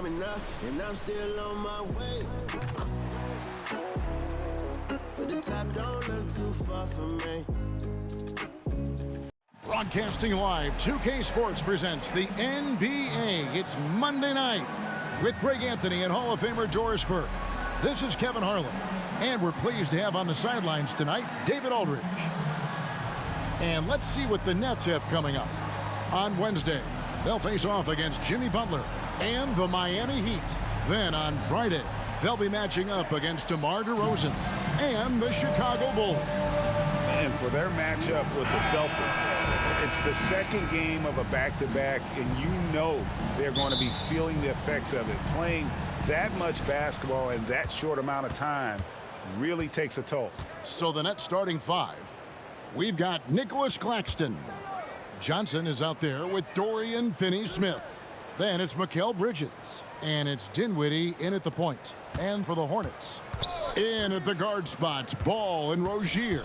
coming up, and I'm still on my way. But the top don't look too far from me. Broadcasting live, 2K Sports presents the NBA. It's Monday night with Greg Anthony and Hall of Famer Doris Burke. This is Kevin Harlan, and we're pleased to have on the sidelines tonight David Aldridge. And let's see what the Nets have coming up. On Wednesday, they'll face off against Jimmy Butler and the Miami Heat. Then on Friday, they'll be matching up against DeMar DeRozan and the Chicago Bulls. And for their matchup with the Celtics, it's the second game of a back-to-back, and you know they're going to be feeling the effects of it. Playing that much basketball in that short amount of time really takes a toll. So the Nets starting five. We've got Nicholas Claxton. Johnson is out there with Dorian Finney-Smith. Then it's Mikal Bridges. And it's Dinwiddie in at the point. And for the Hornets, in at the guard spots, Ball and Rozier.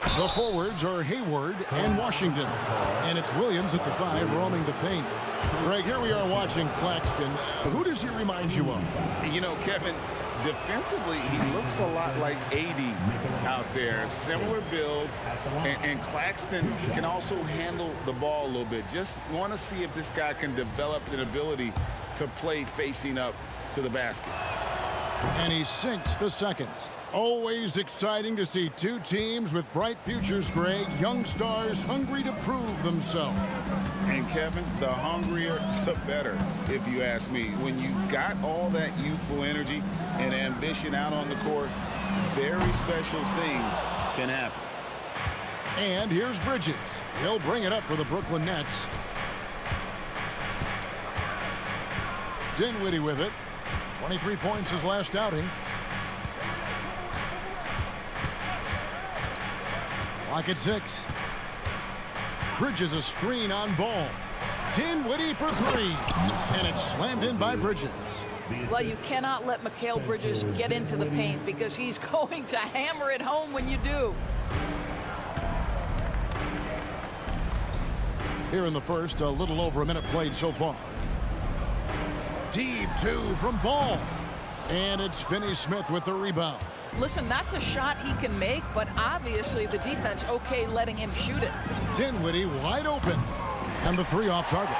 The forwards are Hayward and Washington. And it's Williams at the five roaming the paint. Greg, here we are watching Claxton. Who does he remind you of? You know, Kevin, defensively, he looks a lot like AD out there. Similar builds, and Claxton can also handle the ball a little bit. Just want to see if this guy can develop an ability to play facing up to the basket. And he sinks the second. Always exciting to see two teams with bright futures, Greg. Young stars hungry to prove themselves. And Kevin, the hungrier, the better, if you ask me. When you've got all that youthful energy and ambition out on the court, very special things can happen. And here's Bridges. He'll bring it up for the Brooklyn Nets. Dinwiddie with it. 23 points his last outing. Clock at 6. Bridges a screen on Ball. Dinwiddie for three. And it's slammed in by Bridges. Well, you cannot let Mikal Bridges get into the paint because he's going to hammer it home when you do. Here in the first, a little over a minute played so far. Deep two from Ball. And it's Finney-Smith with the rebound. Listen, that's a shot he can make, but obviously the defense okay letting him shoot it. Dinwiddie wide open. And the three off target.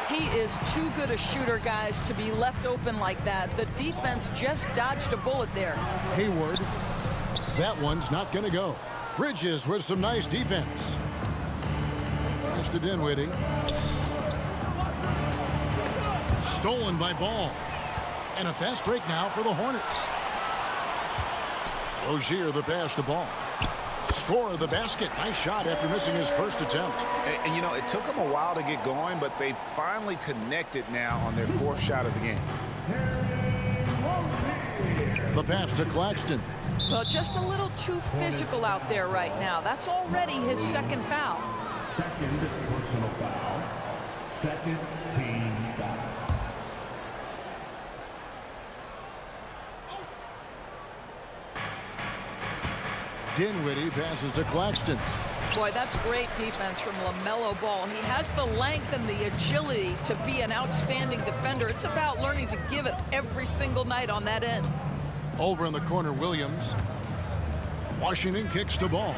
He is too good a shooter, guys, to be left open like that. The defense just dodged a bullet there. Hayward. That one's not going to go. Bridges with some nice defense. Pass to Dinwiddie. Stolen by Ball. And a fast break now for the Hornets. Rozier the pass to Ball. Score the basket. Nice shot after missing his first attempt. And you know, it took them a while to get going, but they finally connected now on their fourth shot of the game. The pass to Claxton. Well, just a little too physical out there right now. That's already his second foul. Second personal foul. Second team foul. Dinwiddie passes to Claxton. Boy, that's great defense from LaMelo Ball. He has the length and the agility to be an outstanding defender. It's about learning to give it every single night on that end. Over in the corner, Williams. Washington kicks to Ball.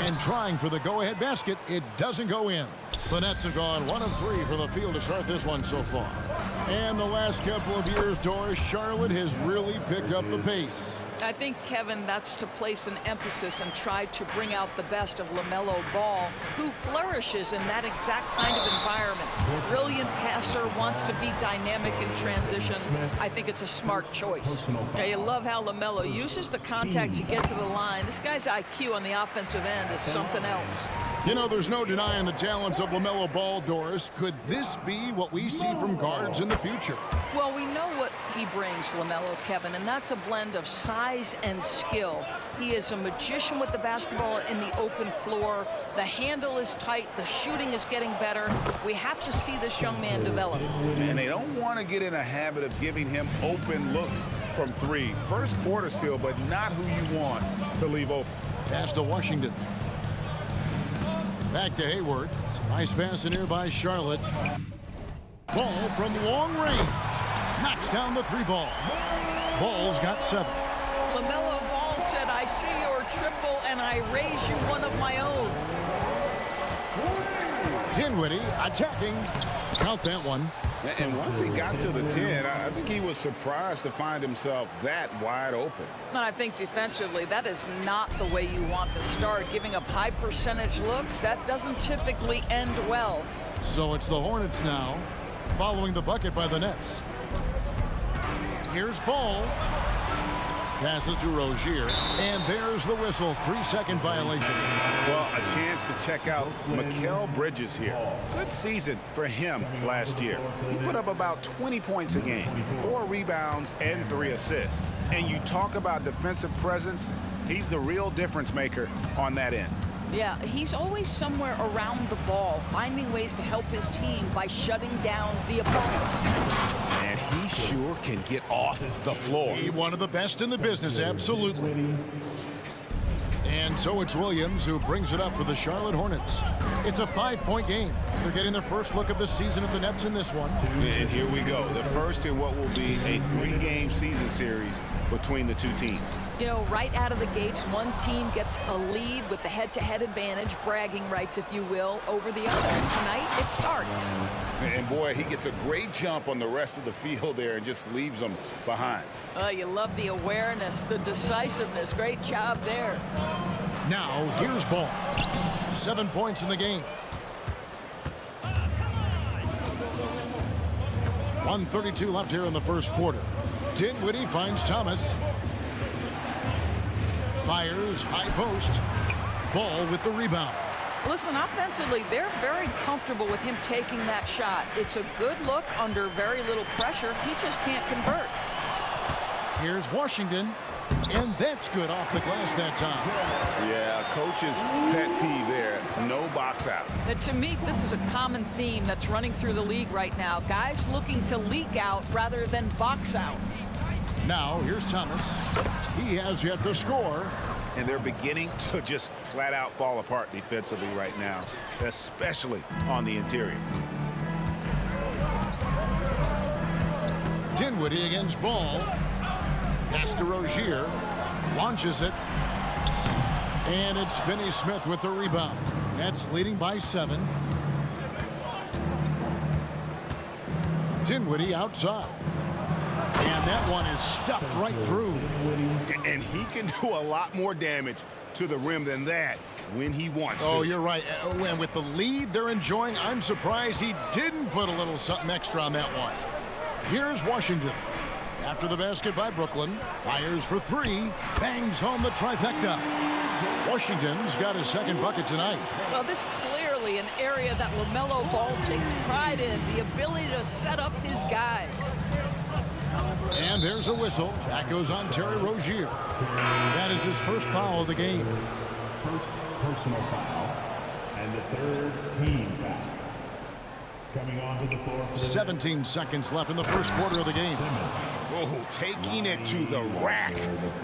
And trying for the go-ahead basket, it doesn't go in. The Nets have gone 1 of 3 from the field to start this one so far. And the last couple of years, Doris, Charlotte has really picked up the pace. I think, Kevin, that's to place an emphasis and try to bring out the best of LaMelo Ball, who flourishes in that exact kind of environment. Brilliant passer, wants to be dynamic in transition. I think it's a smart choice. Yeah, you love how LaMelo uses the contact to get to the line. This guy's IQ on the offensive end is something else. You know, there's no denying the talents of LaMelo Ball, Doris. Could this be what we see from guards in the future? Well, we know what he brings, LaMelo, Kevin, and that's a blend of size and skill. He is a magician with the basketball in the open floor. The handle is tight. The shooting is getting better. We have to see this young man develop. And they don't want to get in a habit of giving him open looks from three. First quarter still, but not who you want to leave open. Pass to Washington. Back to Hayward. Some nice pass in here by Charlotte. Ball from long range. Knocks down the 3 ball. Ball's got 7. LaMelo Ball said, I see your triple and I raise you one of my own. Dinwiddie attacking. Count that one. And once he got to the 10, I think he was surprised to find himself that wide open. And I think defensively, that is not the way you want to start. Giving up high percentage looks, that doesn't typically end well. So it's the Hornets now, following the bucket by the Nets. Here's Ball. Passes to Rozier, and there's the whistle. 3-second violation. Well, a chance to check out Mikal Bridges here. Good season for him last year. He put up about 20 points a game, 4 rebounds, and 3 assists. And you talk about defensive presence, he's the real difference maker on that end. Yeah, he's always somewhere around the ball, finding ways to help his team by shutting down the opponents. And he sure can get off the floor. He one of the best in the business, absolutely. And so it's Williams who brings it up for the Charlotte Hornets. It's a 5-point game. They're getting their first look of the season at the Nets in this one. And here we go. The first in what will be a 3-game season series between the two teams. You know, right out of the gates, one team gets a lead with the head-to-head advantage, bragging rights, if you will, over the other. And tonight, it starts. And boy, he gets a great jump on the rest of the field there and just leaves them behind. You love the awareness, the decisiveness. Great job there. Now, here's Ball. 7 points in the game. 1:32 left here in the first quarter. Dinwiddie finds Thomas. Fires, high post. Ball with the rebound. Listen, offensively, they're very comfortable with him taking that shot. It's a good look under very little pressure. He just can't convert. Here's Washington. And that's good off the glass that time. Yeah, coach's pet peeve there. No box out. To me, this is a common theme that's running through the league right now. Guys looking to leak out rather than box out. Now, here's Thomas. He has yet to score. And they're beginning to just flat out fall apart defensively right now, especially on the interior. Dinwiddie against Ball. Pass to Rozier. Launches it. And it's Finney-Smith with the rebound. Nets leading by 7. Dinwiddie outside. And that one is stuffed right through. And he can do a lot more damage to the rim than that when he wants to. Oh, you're right. And with the lead they're enjoying, I'm surprised he didn't put a little something extra on that one. Here's Washington. After the basket by Brooklyn. Fires for 3. Bangs home the trifecta. Washington's got his second bucket tonight. Well, this clearly an area that LaMelo Ball takes pride in. The ability to set up his guys. And there's a whistle. That goes on Terry Rozier. That is his first foul of the game. First personal foul and the 3rd team foul. Coming onto the floor. 17 seconds left in the first quarter of the game. Oh, taking it to the rack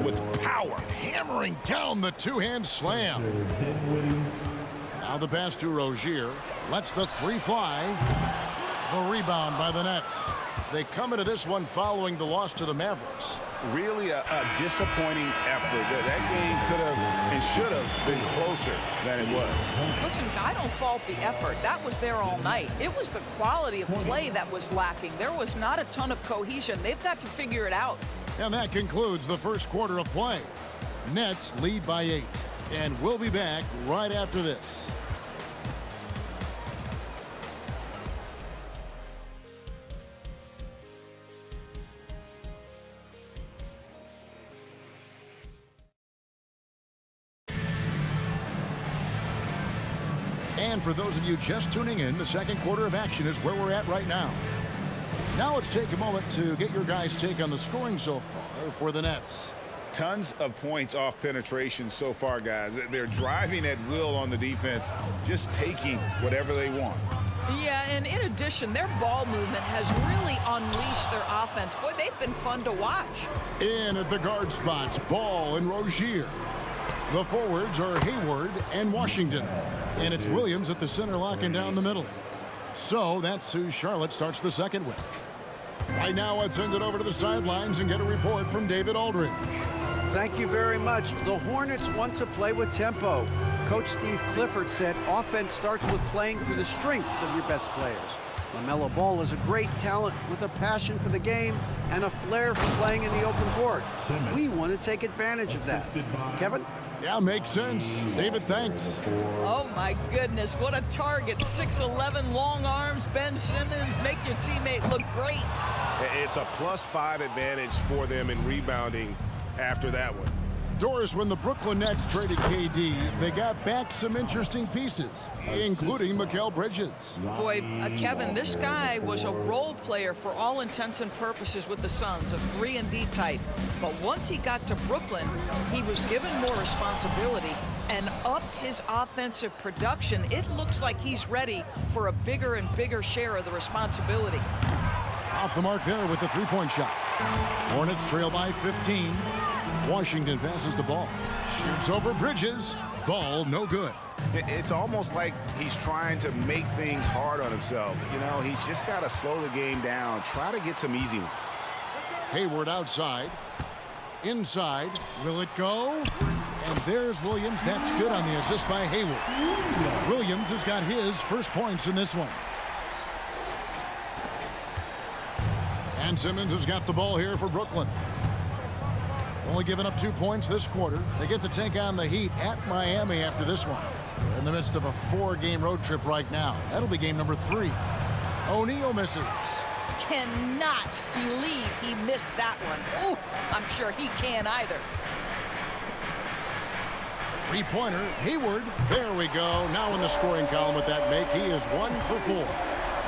with power. Hammering down the two-hand slam. Now the pass to Rozier. Lets the 3 fly. The rebound by the Nets. They come into this one following the loss to the Mavericks. Really a disappointing effort. That game could have and should have been closer than it was. Listen, I don't fault the effort. That was there all night. It was the quality of play that was lacking. There was not a ton of cohesion. They've got to figure it out. And that concludes the first quarter of play. Nets lead by 8. And we'll be back right after this. And for those of you just tuning in, the second quarter of action is where we're at right now. Now let's take a moment to get your guys' take on the scoring so far for the Nets. Tons of points off penetration so far, guys. They're driving at will on the defense, just taking whatever they want. Yeah, and in addition, their ball movement has really unleashed their offense. Boy, they've been fun to watch. In at the guard spots, Ball and Rozier. The forwards are Hayward and Washington. And it's Williams at the center locking down the middle. So that's who Charlotte starts the second with. Right now, let's send it over to the sidelines and get a report from David Aldridge. Thank you very much. The Hornets want to play with tempo. Coach Steve Clifford said offense starts with playing through the strengths of your best players. LaMelo Ball is a great talent with a passion for the game and a flair for playing in the open court. We want to take advantage of that. Kevin? Yeah, makes sense. David, thanks. Oh, my goodness. What a target. 6'11", long arms. Ben Simmons, make your teammate look great. It's a +5 advantage for them in rebounding after that one. Doris, when the Brooklyn Nets traded KD, they got back some interesting pieces, including Mikal Bridges. Boy, Kevin, this guy was a role player for all intents and purposes with the Suns, a 3-and-D type. But once he got to Brooklyn, he was given more responsibility and upped his offensive production. It looks like he's ready for a bigger and bigger share of the responsibility. Off the mark there with the three-point shot. Hornets trail by 15. Washington passes the ball. Shoots over Bridges. Ball no good. It's almost like he's trying to make things hard on himself. You know, he's just got to slow the game down. Try to get some easy ones. Hayward outside. Inside. Will it go? And there's Williams. That's good on the assist by Hayward. Williams has got his first points in this one. And Simmons has got the ball here for Brooklyn. Only giving up 2 points this quarter. They get to take on the Heat at Miami after this one. They're in the midst of a 4-game road trip right now. That'll be game number 3. O'Neal misses. Cannot believe he missed that one. Ooh, I'm sure he can't either. Three-pointer, Hayward. There we go. Now in the scoring column with that make. He is 1 for 4.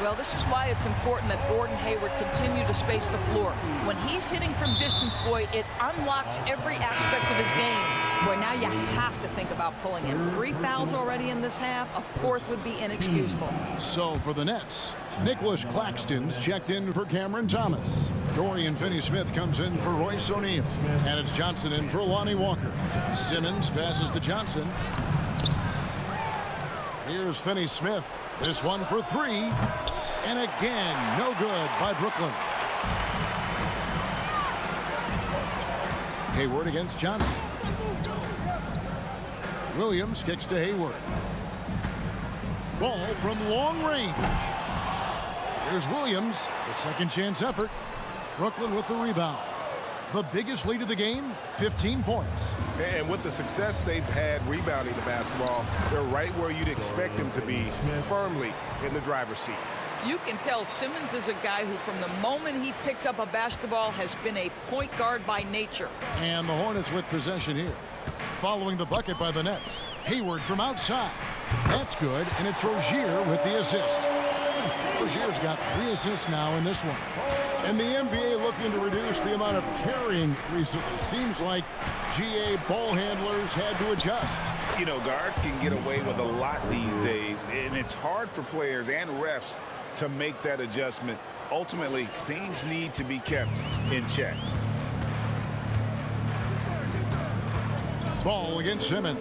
Well, this is why it's important that Gordon Hayward continue to space the floor. When he's hitting from distance, boy, it unlocks every aspect of his game. Boy, now you have to think about pulling him. 3 fouls already in this half. A 4th would be inexcusable. So for the Nets, Nicholas Claxton's checked in for Cameron Thomas. Dorian Finney-Smith comes in for Royce O'Neal. And it's Johnson in for Lonnie Walker. Simmons passes to Johnson. Here's Finney-Smith. This one for 3. And again, no good by Brooklyn. Hayward against Johnson. Williams kicks to Hayward. Ball from long range. Here's Williams, the second chance effort. Brooklyn with the rebound. The biggest lead of the game, 15 points. And with the success they've had rebounding the basketball, they're right where you'd expect them to be, firmly in the driver's seat. You can tell Simmons is a guy who, from the moment he picked up a basketball, has been a point guard by nature. And the Hornets with possession here. Following the bucket by the Nets. Hayward from outside. That's good, and it's Rozier with the assist. Rozier's got 3 assists now in this one. And the NBA looking to reduce the amount of carrying recently. Seems like GA ball handlers had to adjust. You know, guards can get away with a lot these days, and it's hard for players and refs to make that adjustment. Ultimately, things need to be kept in check. Ball against Simmons.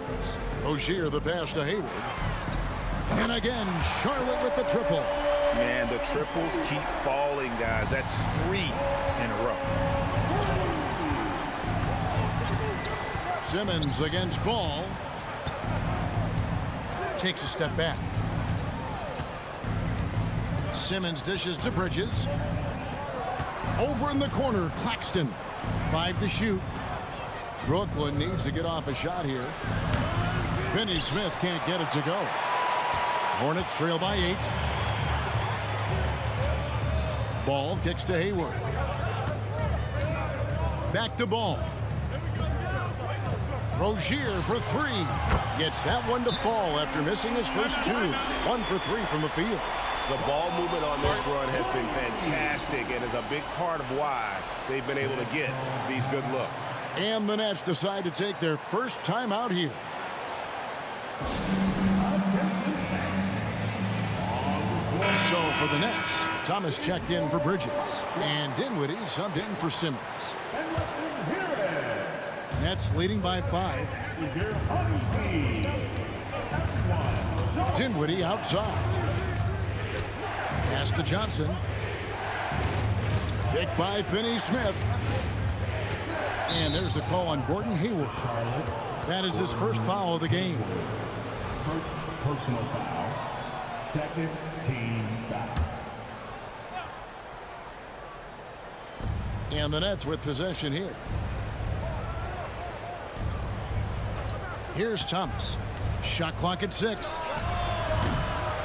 Rozier the pass to Hayward. And again, Charlotte with the triple. Man, the triples keep falling, guys. That's 3 in a row. Simmons against Ball. Takes a step back. Simmons dishes to Bridges. Over in the corner, Claxton. 5 to shoot. Brooklyn needs to get off a shot here. Finney-Smith can't get it to go. Hornets trail by 8. Ball kicks to Hayward. Back to Ball. Rozier for 3. Gets that one to fall after missing his first 2. 1 for 3 from the field. The ball movement on this run has been fantastic and is a big part of why they've been able to get these good looks. And the Nets decide to take their first time out here. So for the Nets, Thomas checked in for Bridges. And Dinwiddie subbed in for Simmons. Nets leading by 5. Dinwiddie outside. Pass to Johnson. Picked by Finney-Smith. And there's the call on Gordon Hayward. That is his first foul of the game. First personal foul. Second team foul. And the Nets with possession here. Here's Thomas. Shot clock at 6.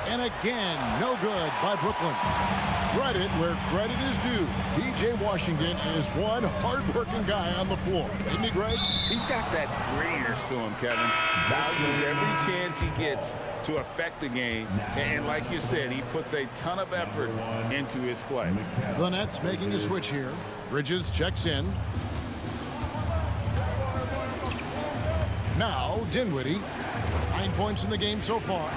And again, no good by Brooklyn. Credit where credit is due. P.J. Washington is one hard-working guy on the floor. Isn't he, Greg? He's got that grittiness to him, Kevin. Values every chance he gets to affect the game. And like you said, he puts a ton of effort into his play. The Nets making a switch here. Bridges checks in. Now, Dinwiddie. 9 points in the game so far.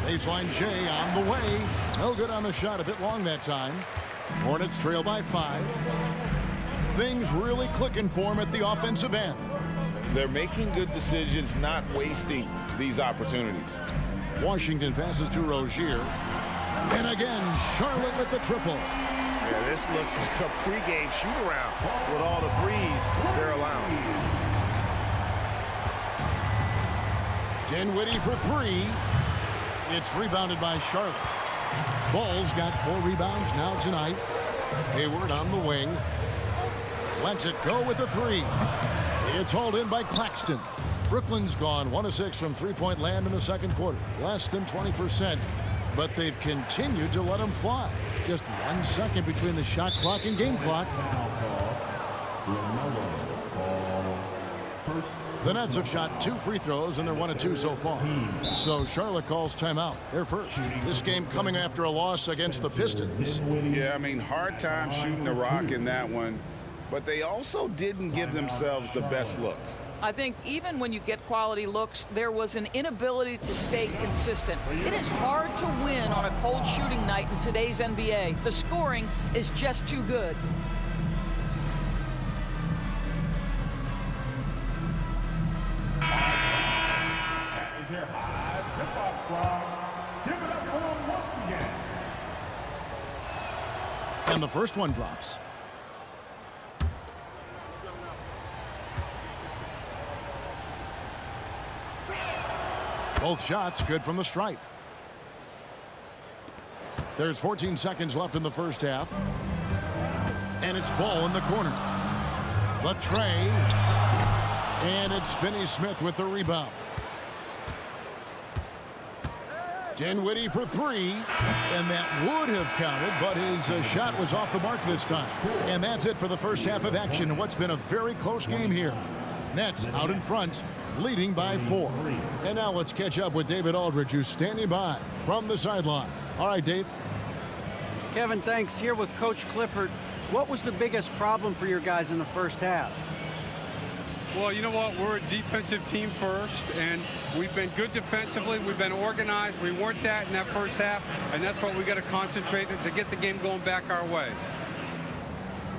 Baseline Jay on the way. No good on the shot. A bit long that time. Hornets trail by 5. Things really clicking for him at the offensive end. They're making good decisions, not wasting these opportunities. Washington passes to Rozier. And again, Charlotte with the triple. Yeah, this looks like a pregame shoot-around with all the threes they're allowing. Dinwiddie for 3. It's rebounded by Charlotte. Ball's got 4 rebounds now tonight. Hayward on the wing. Lets it go with a 3. It's hauled in by Claxton. Brooklyn's gone 1 of 6 from three-point land in the second quarter. Less than 20%. But they've continued to let them fly. Just 1 second between the shot clock and game clock. The Nets have shot 2 free throws, and they're 1 of 2 so far. So Charlotte calls timeout. They're first. This game coming after a loss against the Pistons. Yeah, I mean, hard time shooting the rock in that one. But they also didn't give themselves the best looks. I think even when you get quality looks, there was an inability to stay consistent. It is hard to win on a cold shooting night in today's NBA. The scoring is just too good. And the first one drops. Both shots good from the stripe. There's 14 seconds left in the first half. And it's Ball in the corner. The tray. And it's Finney-Smith with the rebound. Dinwiddie for 3. And that would have counted, but his shot was off the mark this time. And that's it for the first half of action. What's been a very close game here. Nets out in front, leading by 4. And now let's catch up with David Aldridge, who's standing by from the sideline. All right, Dave. Kevin, thanks. Here with Coach Clifford. What was the biggest problem for your guys in the first half? Well, you know what? We're a defensive team first, and we've been good defensively. We've been organized. We weren't that in that first half, and that's what we got to concentrate on to get the game going back our way.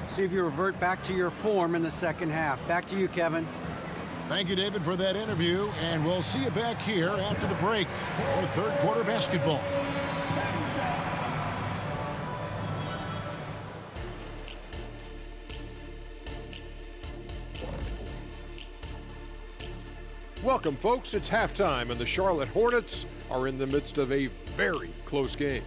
See if you revert back to your form in the second half. Back to you, Kevin. Thank you, David, for that interview, and we'll see you back here after the break for third quarter basketball. Welcome, folks. It's halftime, and the Charlotte Hornets are in the midst of a very close game.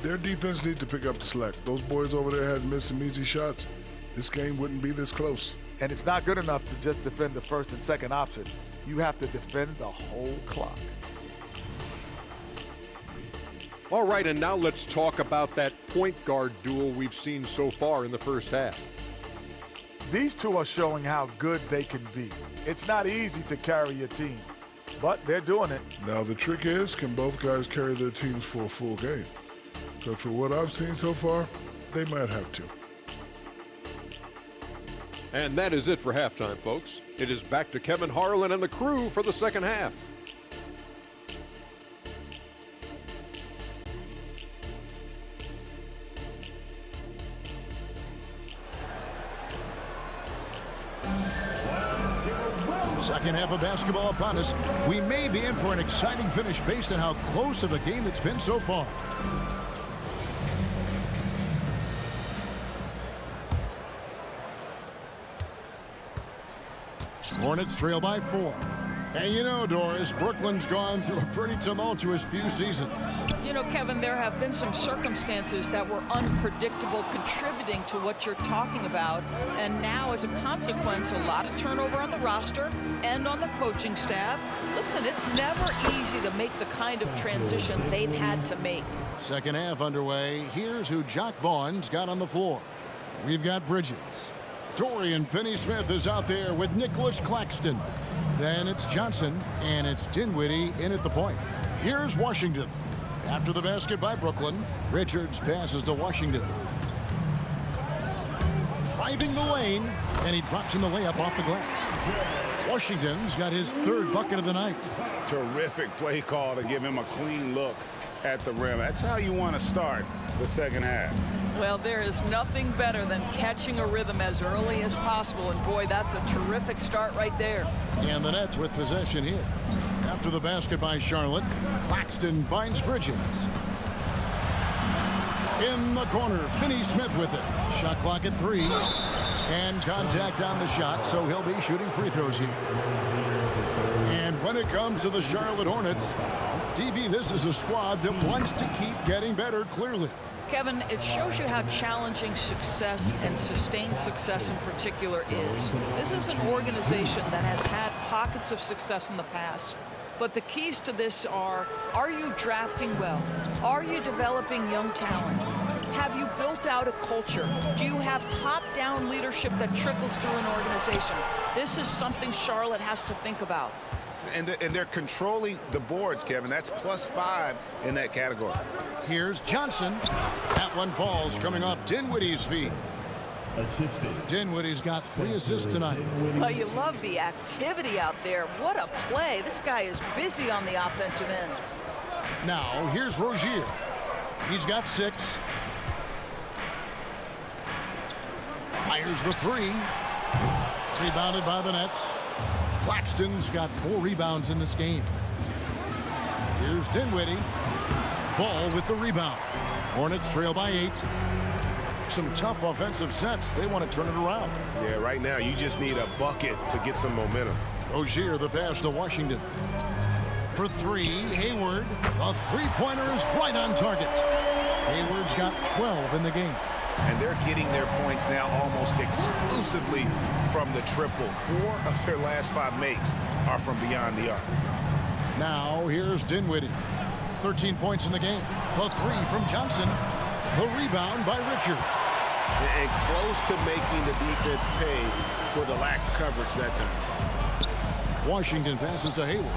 Their defense needs to pick up the slack. Those boys over there had missed some easy shots. This game wouldn't be this close. And it's not good enough to just defend the first and second option. You have to defend the whole clock. All right, and now let's talk about that point guard duel we've seen so far in the first half. These two are showing how good they can be. It's not easy to carry your team, but they're doing it. Now the trick is, can both guys carry their teams for a full game? But for what I've seen so far, they might have to. And that is it for halftime, folks. It is back to Kevin Harlan and the crew for the second half. Second half of basketball upon us. We may be in for an exciting finish based on how close of a game it's been so far. Hornets trail by 4. And you know, Doris, Brooklyn's gone through a pretty tumultuous few seasons. You know, Kevin, there have been some circumstances that were unpredictable contributing to what you're talking about. And now, as a consequence, a lot of turnover on the roster and on the coaching staff. Listen, it's never easy to make the kind of transition they've had to make. Second half underway. Here's who Jock Vaughn's got on the floor. We've got Bridges. Dorian Finney-Smith is out there with Nicholas Claxton. Then it's Johnson, and it's Dinwiddie in at the point. Here's Washington. After the basket by Brooklyn, Richards passes to Washington. Driving the lane, and he drops in the layup off the glass. Washington's got his third bucket of the night. Terrific play call to give him a clean look at the rim. That's how you want to start the second half. Well, there is nothing better than catching a rhythm as early as possible, and boy, that's a terrific start right there. And the Nets with possession here. After the basket by Charlotte, Claxton finds Bridges. In the corner, Finney-Smith with it. Shot clock at 3. And contact on the shot, so he'll be shooting free throws here. And when it comes to the Charlotte Hornets, DB, this is a squad that wants to keep getting better, clearly. Kevin, it shows you how challenging success and sustained success in particular is. This is an organization that has had pockets of success in the past. But the keys to this are you drafting well? Are you developing young talent? Have you built out a culture? Do you have top-down leadership that trickles through an organization? This is something Charlotte has to think about. And they're controlling the boards, Kevin. That's +5 in that category. Here's Johnson. That one falls coming off Dinwiddie's feet. Dinwiddie's got 3 assists tonight. Well, you love the activity out there. What a play. This guy is busy on the offensive end. Now, here's Rozier. He's got 6. Fires the 3. Rebounded by the Nets. Claxton's got 4 rebounds in this game. Here's Dinwiddie. Ball with the rebound. Hornets trail by 8. Some tough offensive sets. They want to turn it around. Yeah, right now you just need a bucket to get some momentum. Rozier, the pass to Washington. For 3, Hayward. A three-pointer is right on target. Hayward's got 12 in the game. And they're getting their points now almost exclusively from the triple. 4 of their last 5 makes are from beyond the arc. Now here's Dinwiddie. 13 points in the game. The 3 from Johnson. The rebound by Richard. And close to making the defense pay for the lax coverage that time. Washington passes to Hayward.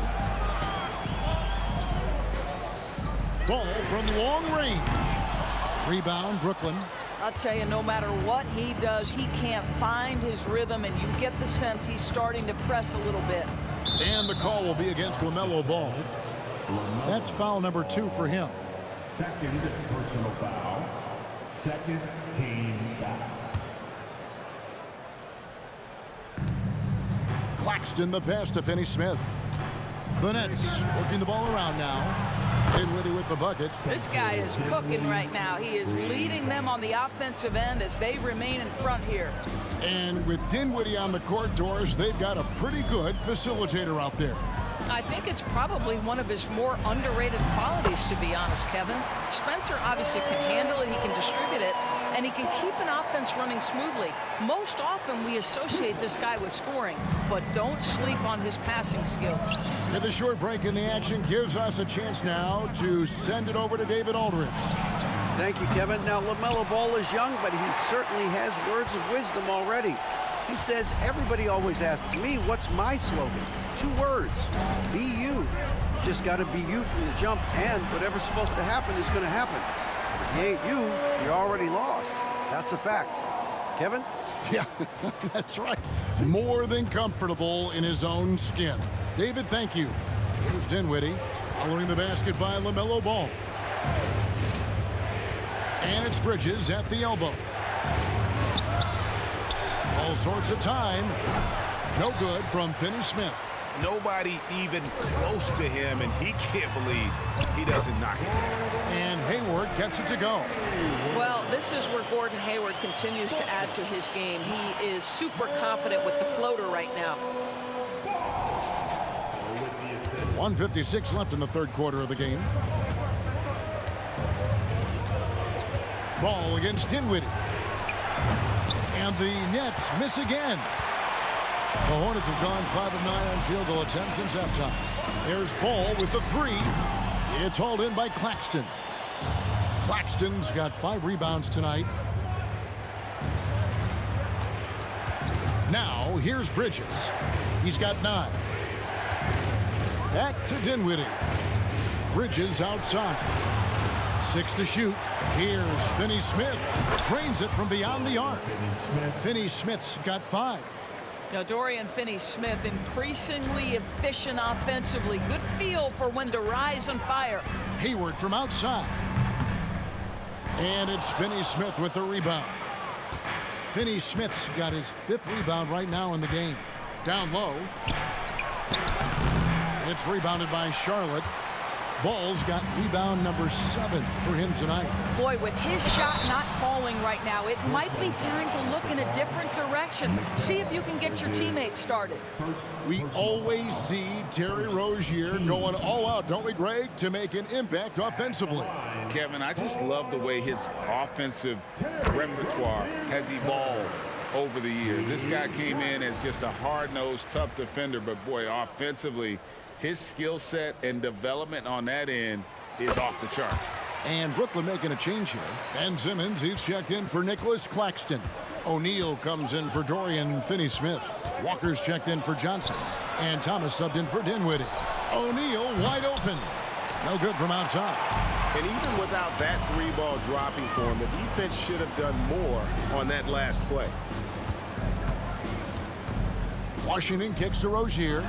Ball from long range. Rebound, Brooklyn. I'll tell you, no matter what he does, he can't find his rhythm, and you get the sense he's starting to press a little bit. And the call will be against LaMelo Ball. That's foul number 2 for him. Second personal foul. Second team foul. Claxton the pass to Finney-Smith. The Nets working the ball around now. Dinwiddie with the bucket. This guy is cooking right now. He is leading them on the offensive end as they remain in front here. And with Dinwiddie on the court, Doris, they've got a pretty good facilitator out there. I think it's probably one of his more underrated qualities, to be honest, Kevin. Spencer obviously can handle it, he can distribute it, and he can keep an offense running smoothly. Most often we associate this guy with scoring, but don't sleep on his passing skills. And the short break in the action gives us a chance now to send it over to David Aldridge. Thank you, Kevin. Now, LaMelo Ball is young, but he certainly has words of wisdom already. He says, everybody always asks me, what's my slogan? 2 words, be you. You just got to be you from the jump, and whatever's supposed to happen is going to happen. If you ain't you, you're already lost. That's a fact. Kevin? Yeah, that's right. More than comfortable in his own skin. David, thank you. Here's Dinwiddie, following the basket by LaMelo Ball. And it's Bridges at the elbow. All sorts of time. No good from Finney Smith. Nobody even close to him, and he can't believe he doesn't knock it down. And Hayward gets it to go. Well, this is where Gordon Hayward continues to add to his game. He is super confident with the floater right now. 1:56 left in the third quarter of the game. Ball against Dinwiddie. And the Nets miss again. The Hornets have gone 5 of 9 on field goal attempts since halftime. There's Ball with the three. It's hauled in by Claxton. Claxton's got 5 rebounds tonight. Now, here's Bridges. He's got 9. Back to Dinwiddie. Bridges outside. 6 to shoot. Here's Finney Smith. Drains it from beyond the arc. Finney Smith's got 5. Now, Dorian Finney-Smith increasingly efficient offensively. Good feel for when to rise and fire. Hayward from outside. And it's Finney-Smith with the rebound. Finney-Smith's got his 5th rebound right now in the game. Down low. It's rebounded by Charlotte. Ball's got rebound number 7 for him tonight. Boy, with his shot not falling right now, it might be time to look in a different direction. See if you can get your teammates started. We always see Terry Rozier going all out, don't we, Greg, to make an impact offensively. Kevin, I just love the way his offensive repertoire has evolved over the years. This guy came in as just a hard-nosed, tough defender, but boy, offensively, his skill set and development on that end is off the chart. And Brooklyn making a change here. Ben Simmons, he's checked in for Nicholas Claxton. O'Neal comes in for Dorian Finney-Smith. Walker's checked in for Johnson. And Thomas subbed in for Dinwiddie. O'Neal wide open. No good from outside. And even without that 3-ball dropping for him, the defense should have done more on that last play. Washington kicks to Rozier.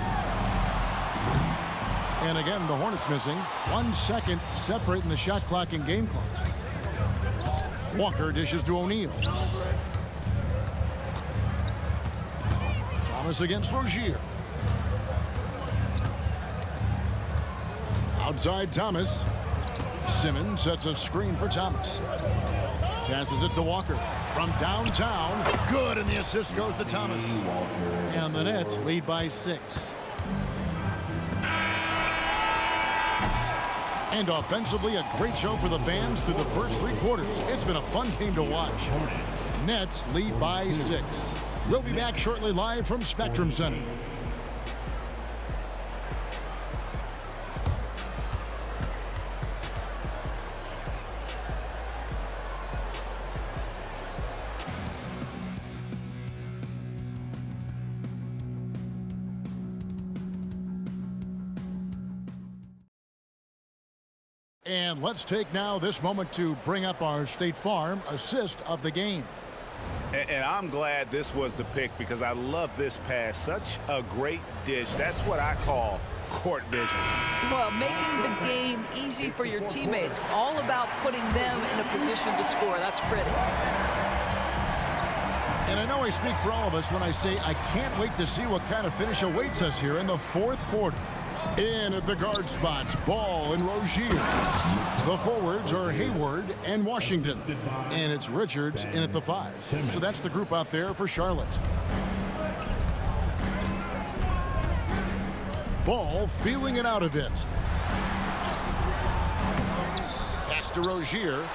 And again, the Hornets missing. 1 second separating the shot clock and game clock. Walker dishes to O'Neal. Thomas against Rozier. Outside Thomas. Simmons sets a screen for Thomas. Passes it to Walker. From downtown. Good, and the assist goes to Thomas. And the Nets lead by 6. And offensively, a great show for the fans through the first 3 quarters. It's been a fun game to watch. Nets lead by 6. We'll be back shortly live from Spectrum Center. And let's take now this moment to bring up our State Farm assist of the game. And I'm glad this was the pick because I love this pass. Such a great dish. That's what I call court vision. Well, making the game easy for your teammates. All about putting them in a position to score. That's pretty. And I know I speak for all of us when I say I can't wait to see what kind of finish awaits us here in the 4th quarter. In at the guard spots, Ball and Rozier. The forwards are Hayward and Washington. And it's Richards in at the 5. So that's the group out there for Charlotte. Ball feeling it out a bit. Pass to Rozier.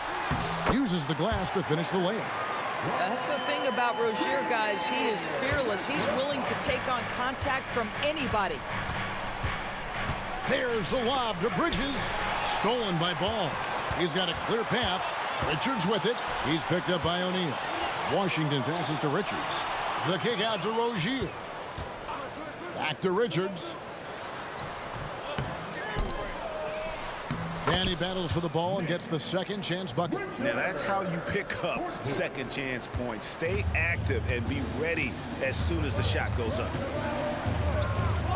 Uses the glass to finish the layup. That's the thing about Rozier, guys. He is fearless. He's willing to take on contact from anybody. There's the lob to Bridges. Stolen by Ball. He's got a clear path. Richards with it. He's picked up by O'Neal. Washington passes to Richards. The kick out to Rozier. Back to Richards. And he battles for the ball and gets the second chance bucket. Now that's how you pick up second chance points. Stay active and be ready as soon as the shot goes up.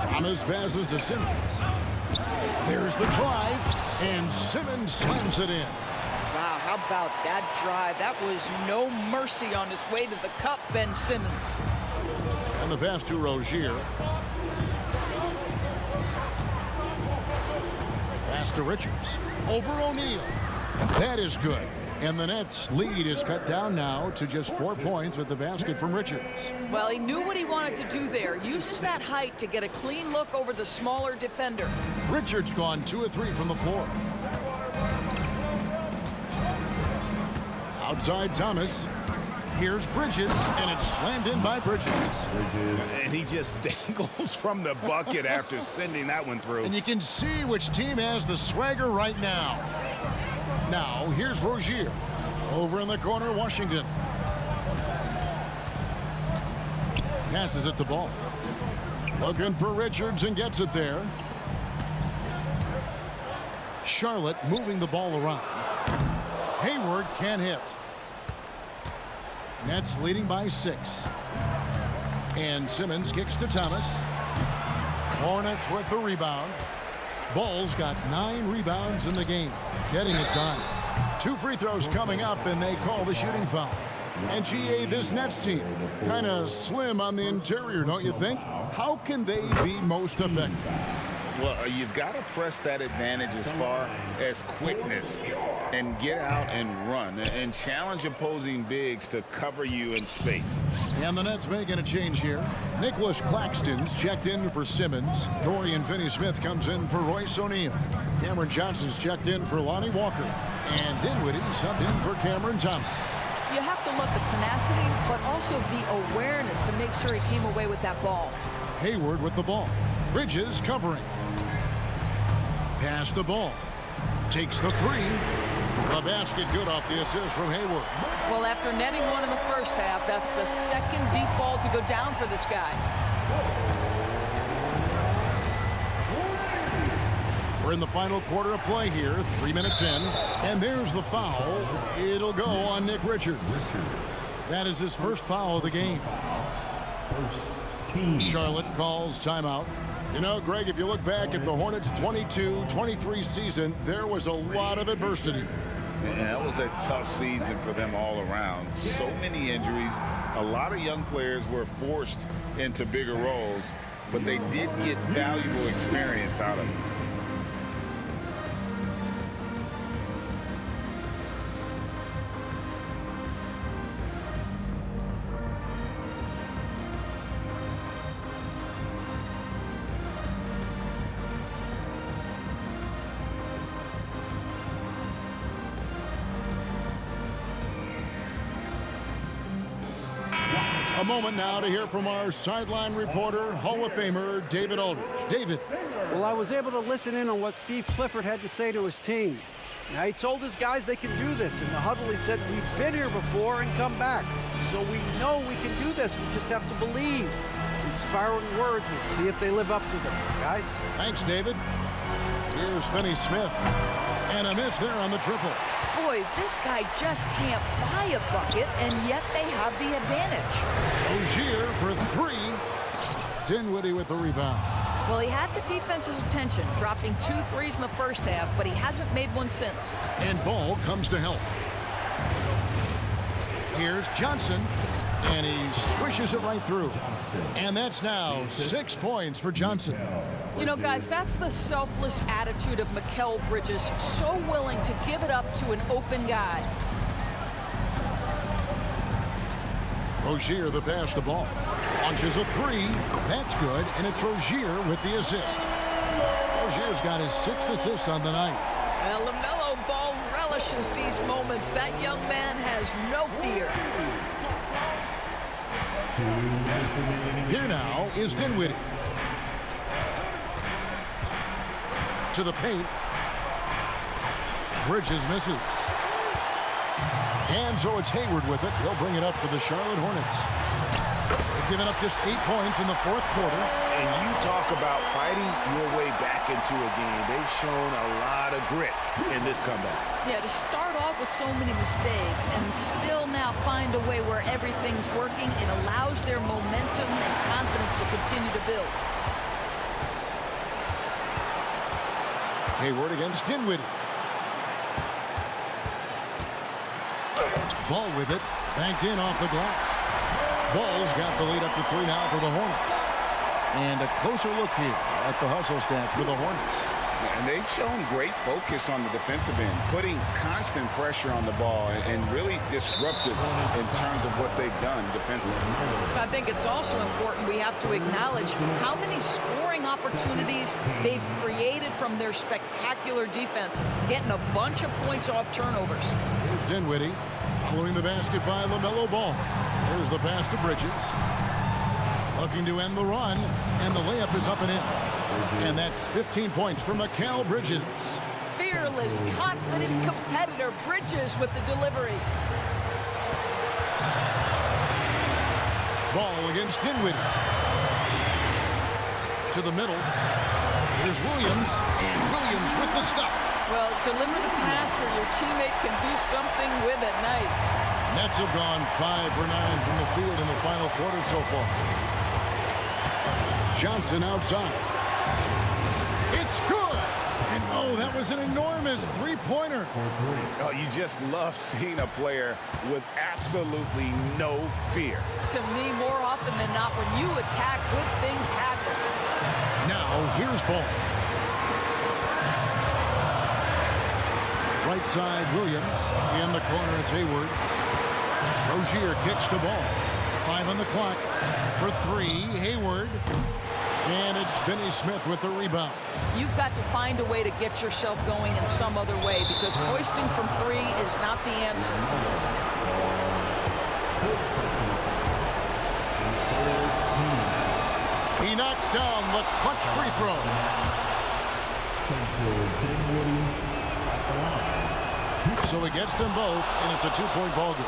Thomas passes to Simmons. There's the drive, and Simmons slams it in. Wow, how about that drive? That was no mercy on his way to the cup, Ben Simmons. And the pass to Rozier. Pass to Richards. Over O'Neal. That is good. And the Nets' lead is cut down now to just 4 points with the basket from Richards. Well, he knew what he wanted to do there. Uses that height to get a clean look over the smaller defender. Richards gone 2 of 3 from the floor. Outside Thomas. Here's Bridges, and it's slammed in by Bridges. And he just dangles from the bucket after sending that one through. And you can see which team has the swagger right now. Now, here's Rozier. Over in the corner, Washington. Passes it to Ball. Looking for Richards and gets it there. Charlotte moving the ball around. Hayward can't hit. Nets leading by 6. And Simmons kicks to Thomas. Hornets with the rebound. Bulls got 9 rebounds in the game. Getting it done. 2 free throws coming up, and they call the shooting foul. And GA, this Nets team, kind of slim on the interior, don't you think? How can they be most effective? Well, you've got to press that advantage as far as quickness and get out and run and challenge opposing bigs to cover you in space. And the Nets making a change here. Nicholas Claxton's checked in for Simmons. Dorian Finney-Smith comes in for Royce O'Neal. Cameron Johnson's checked in for Lonnie Walker. And Dinwiddie subbed in for Cameron Thomas. You have to love the tenacity, but also the awareness to make sure he came away with that ball. Hayward with the ball. Bridges covering. Pass the ball. Takes the 3. The basket good off the assist from Hayward. Well, after netting one in the first half, that's the second deep ball to go down for this guy. We're in the final quarter of play here, 3 minutes in. And there's the foul. It'll go on Nick Richards. That is his first foul of the game. Charlotte calls timeout. You know, Greg, if you look back at the Hornets' 22-23 season, there was a lot of adversity. And that was a tough season for them all around. So many injuries. A lot of young players were forced into bigger roles, but they did get valuable experience out of it. A moment now to hear from our sideline reporter, Hall of Famer David Aldridge. David. Well, I was able to listen in on what Steve Clifford had to say to his team. Now, he told his guys they can do this. In the huddle, he said, we've been here before and come back. So we know we can do this. We just have to believe. Inspiring words. We'll see if they live up to them, guys. Thanks, David. Here's Finney-Smith. And a miss there on the triple. Boy, this guy just can't buy a bucket, and yet they have the advantage. Rozier for 3. Dinwiddie with the rebound. Well, he had the defense's attention, dropping 2 threes in the first half, but he hasn't made one since. And Ball comes to help. Here's Johnson, and he swishes it right through. And that's now 6 points for Johnson. You know, guys, that's the selfless attitude of Mikal Bridges, so willing to give it up to an open guy. Rozier the pass the ball. Launches a 3. That's good, and it's Rozier with the assist. Rozier's got his 6th assist on the night. Well, LaMelo Ball relishes these moments. That young man has no fear. Here now is Dinwiddie. To the paint. Bridges misses. And so it's Hayward with it. He'll bring it up for the Charlotte Hornets. They've given up just 8 points in the 4th quarter. And you talk about fighting your way back into a game. They've shown a lot of grit in this comeback. Yeah, to start off with so many mistakes and still now find a way where everything's working, it allows their momentum and confidence to continue to build. Hayward against Dinwiddie. Ball with it. Banked in off the glass. Ball's got the lead up to 3 now for the Hornets. And a closer look here at the hustle stats for the Hornets. And they've shown great focus on the defensive end, putting constant pressure on the ball and really disruptive in terms of what they've done defensively. I think it's also important we have to acknowledge how many scoring opportunities they've created from their spectacular defense, getting a bunch of points off turnovers. Here's Dinwiddie following the basket by LaMelo Ball. There's the pass to Bridges. Looking to end the run, and the layup is up and in. And that's 15 points for Mikal Bridges. Fearless, confident competitor Bridges with the delivery. Ball against Dinwiddie. To the middle. Here's Williams, and Williams with the stuff. Well, deliver the pass where your teammate can do something with it. Nice. Nets have gone 5 for 9 from the field in the final quarter so far. Johnson outside. It's good. And oh, that was an enormous three-pointer. Oh, you just love seeing a player with absolutely no fear. To me, more often than not, when you attack, good things happen. Now, here's Ball. Right side, Williams. In the corner, it's Hayward. Rozier kicks to Ball. 5 on the clock. For 3, Hayward. And it's Finney-Smith with the rebound. You've got to find a way to get yourself going in some other way because hoisting from 3 is not the answer. He knocks down the clutch free throw. So he gets them both, and it's a 2-point ball game.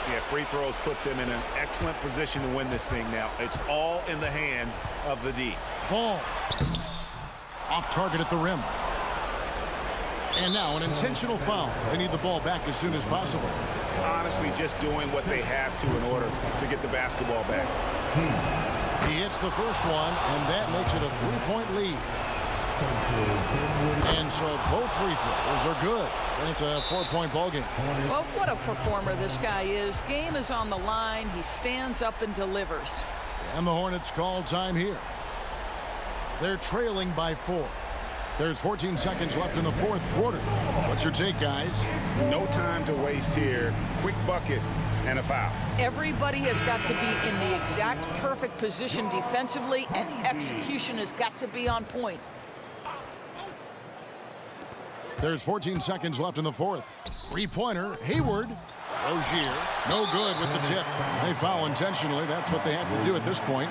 Yeah, free throws put them in an excellent position to win this thing now. It's all in the hands of the D. Ball. Off target at the rim. And now an intentional foul. They need the ball back as soon as possible. Honestly, just doing what they have to in order to get the basketball back. He hits the first one, and that makes it a 3-point lead. And so both free throws are good. And it's a 4-point ball game. Well, what a performer this guy is. Game is on the line. He stands up and delivers. And the Hornets call time here. They're trailing by 4. There's 14 seconds left in the fourth quarter. What's your take, guys? No time to waste here. Quick bucket and a foul. Everybody has got to be in the exact perfect position defensively, and execution has got to be on point. There's 14 seconds left in the fourth. 3-pointer, Hayward. Rozier, no good with the tip. They foul intentionally. That's what they have to do at this point.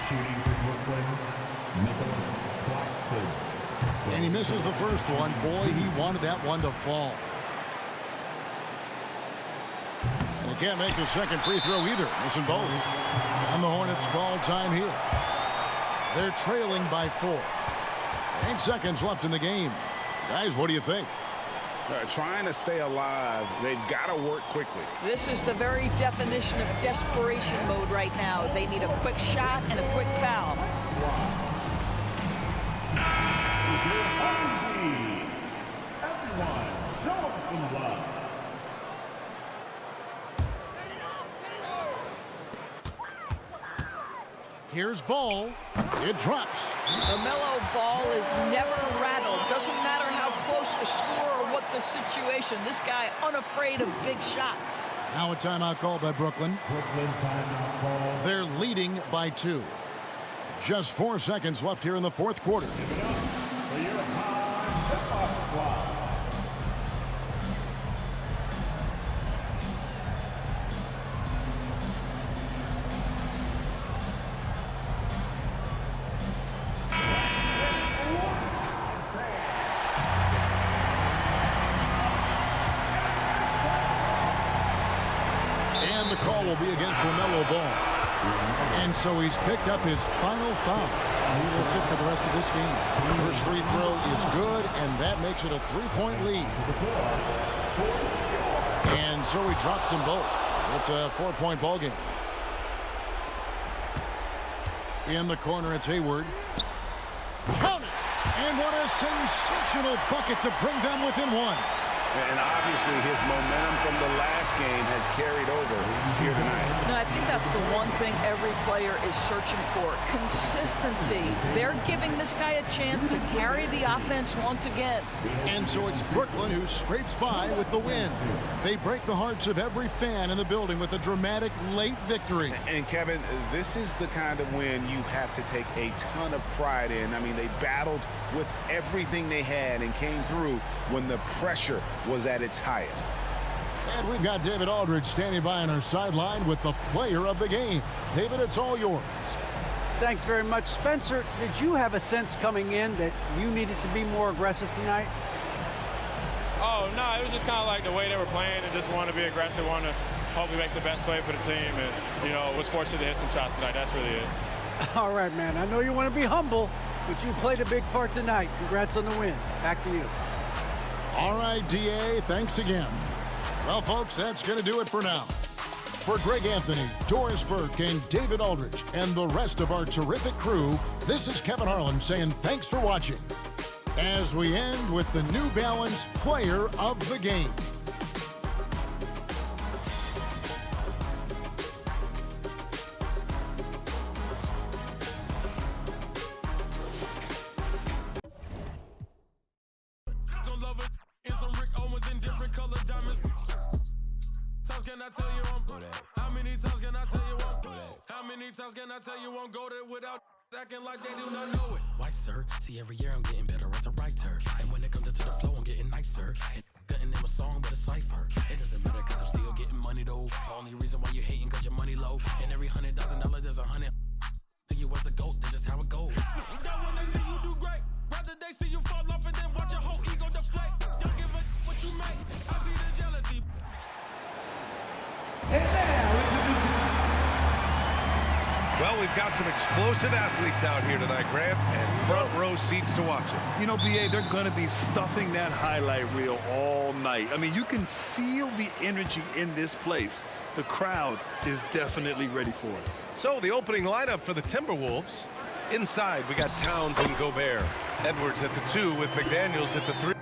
Shooting for Brooklyn, Nicholas Claxton. And he misses the first one. Boy, he wanted that one to fall. And he can't make the second free throw either. Missing both. And the Hornets call time here. They're trailing by 4. 8 seconds left in the game. Guys, what do you think? Trying to stay alive, they've got to work quickly. This is the very definition of desperation mode right now. They need a quick shot and a quick foul. Everyone, show us some love. Here's Ball. It drops. LaMelo Ball is never rattled. Doesn't matter how close the score or what the situation. This guy unafraid of big shots. Now a timeout called by Brooklyn. Brooklyn timeout call. They're leading by 2. Just 4 seconds left here in the fourth quarter. For your high step-up squad. And the call will be against LaMelo Ball. And so he's picked up his final foul. He will sit for the rest of this game. First free throw is good, and that makes it a 3-point lead. And so he drops them both. It's a 4-point ball game. In the corner, it's Hayward. Count it! And what a sensational bucket to bring them within 1. And obviously his momentum from the last game has carried over here tonight. No, I think that's the one thing every player is searching for. Consistency. They're giving this guy a chance to carry the offense once again. And so it's Brooklyn who scrapes by with the win. They break the hearts of every fan in the building with a dramatic late victory. And Kevin, this is the kind of win you have to take a ton of pride in. I mean, they battled with everything they had and came through when the pressure was at its highest. And we've got David Aldridge standing by on our sideline with the player of the game. David, it's all yours. Thanks very much, Spencer. Did you have a sense coming in that you needed to be more aggressive tonight? Oh, no, it was just kind of like the way they were playing and just want to be aggressive, want to hopefully make the best play for the team. And, you know, was fortunate to hit some shots tonight. That's really it. All right, man. I know you want to be humble, but you played a big part tonight. Congrats on the win. Back to you. All right, DA, thanks again. Well, folks, that's going to do it for now. For Greg Anthony, Doris Burke, and David Aldridge, and the rest of our terrific crew, this is Kevin Harlan saying thanks for watching. As we end with the New Balance Player of the Game. Times can I tell you won't go there without acting like they do not know it? Why, sir? See, every year I'm getting better as a writer. And when it comes to the flow, I'm getting nicer. And cutting in a song with a cipher. It doesn't matter cause I'm still getting money though. The only reason why you hating cause your money low. And every $100,000 there's $100. See you as a goat, that's just how it goes. That when they see you do great, rather they see you fall off and then watch your whole ego deflate. Don't give a what you make. I see the jealousy. And now introducing. Well, we've got some explosive athletes out here tonight, Grant, and front row seats to watch it. You know, BA, they're going to be stuffing that highlight reel all night. I mean, you can feel the energy in this place. The crowd is definitely ready for it. So, the opening lineup for the Timberwolves. Inside, we got Towns and Gobert. Edwards at the 2 with McDaniels at the 3.